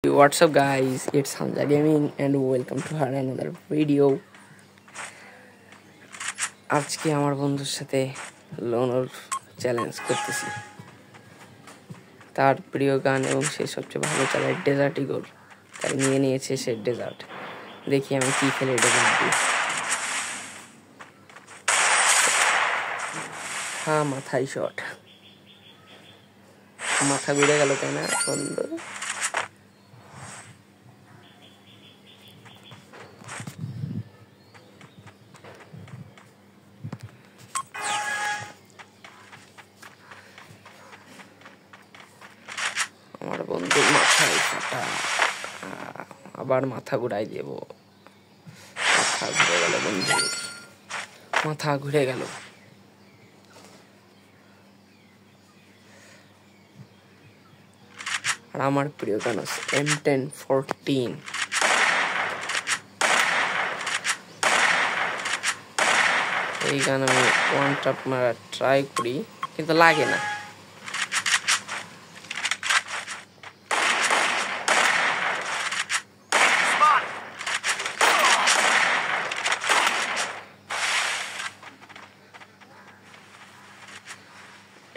What's up guys, it's Hamza Gaming and welcome to her another video. আজকে আমার বন্ধুর সাথে লোনার চ্যালেঞ্জ করতেছি। তার প্রিয় গান এবং সে সবচেয়ে ভালো চালায় ডেজার্ট ইগল, তাই নিয়ে নিয়েছে সে ডেজার্ট। দেখি আমি কি খেলে ডেজার্ট দিই। হ্যাঁ, মাথায় শট, মাথা ঘুরে গেল তাই না বন্ধু? আমার বন্ধু মাথায় ফাটা, আবার মাথা ঘুরাই দেব। মাথা ঘুরে গেল বন্ধু, মাথা ঘুরে গেল। আর আমার প্রিয় গান আছে M1014। এই গান আমি ওয়ান টপ মারা ট্রাই করি কিন্তু লাগে না।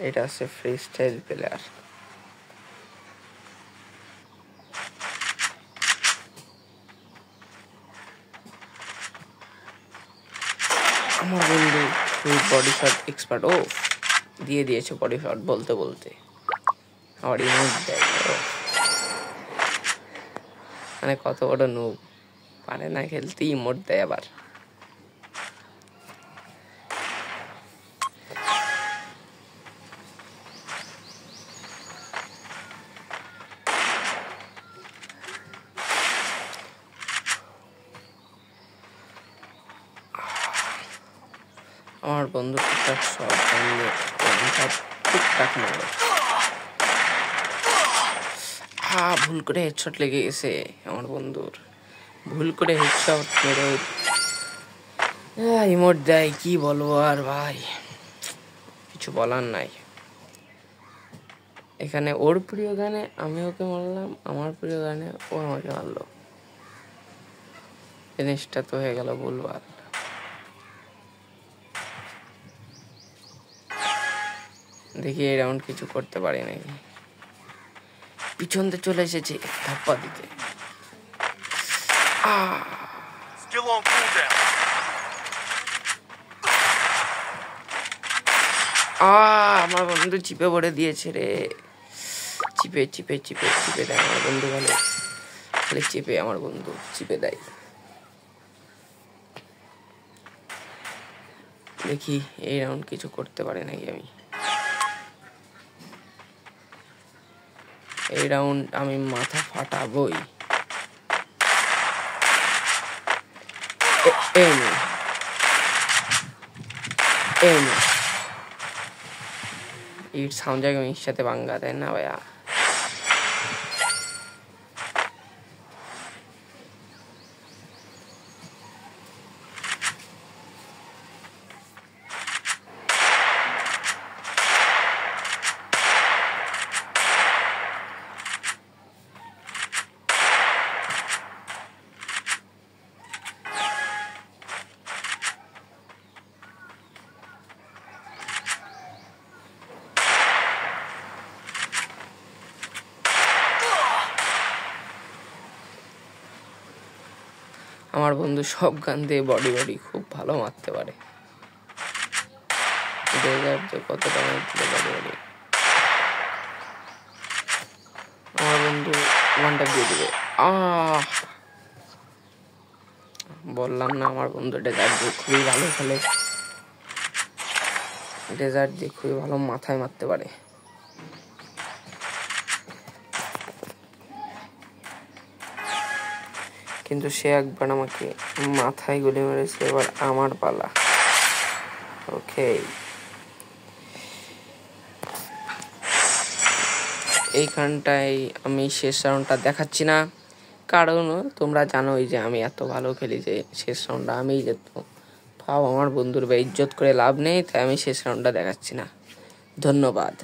এটা আছে ফ্রি স্টাইল প্লেয়ার। আমার বন্ধু বডি শট এক্সপার্ট। ও দিয়ে দিয়েছে বডি শট বলতে বলতে, আমার ইমোট দেয়। মানে কত বড় নুব, পারে না খেলতে, ইমোট দেয় আবার। আমার বন্ধু টুকটাক সব টুকটাক মারে। ভুল করে হেডশট লেগে গেছে আমার বন্ধুর, ভুল করে হেডশট মেরে ইমোট দেয়। কি বলবো আর ভাই, কিছু বলার নাই। এখানে ওর প্রিয় গানে আমি ওকে মারলাম, আমার প্রিয় গানে ও আমাকে মারলো। জিনিসটা তো হয়ে গেল ভুলভাল। দেখি এই রাউন্ড কিছু করতে পারি নাকি। পিছন দিয়ে চলে এসেছে ধাপ্পা দিতে। আমার বন্ধু চিপে ভরে দিয়েছে রে। চিপে চিপে চিপে চিপে দেয় আমার বন্ধু, ভালো খালি চিপে আমার বন্ধু চিপে দেয়। দেখি এই রাউন্ড কিছু করতে পারি নাকি আমি। এই রাউন্ড আমি মাথা ফাটাবই। ইট সাউন্ড জায়গা মির সাথে বাঙ্গা দেয় না ভাইয়া। আমার বন্ধু সব গান দিয়ে বডি খুব ভালো মারতে পারে। কতটা বডি আমার বন্ধু ওয়ানটা দিয়ে দিবে। বললাম না আমার বন্ধু ডেজার্ট দিয়ে খুবই ভালো খেলে, ডেজার্ট দিয়ে খুবই ভালো মাথায় মারতে পারে। কিন্তু সে একবার আমাকে মাথায় গুলি মেরেছে, এবার আমার পালা। ওকে, এইখানটায় আমি শেষ রাউন্ডটা দেখাচ্ছি না, কারণ তোমরা জানোই যে আমি এত ভালো খেলি যে শেষ রাউন্ডটা আমিই যেত। ভাব আমার বন্ধুর ইজ্জত করে লাভ নেই, তাই আমি শেষ রাউন্ডটা দেখাচ্ছি না। ধন্যবাদ।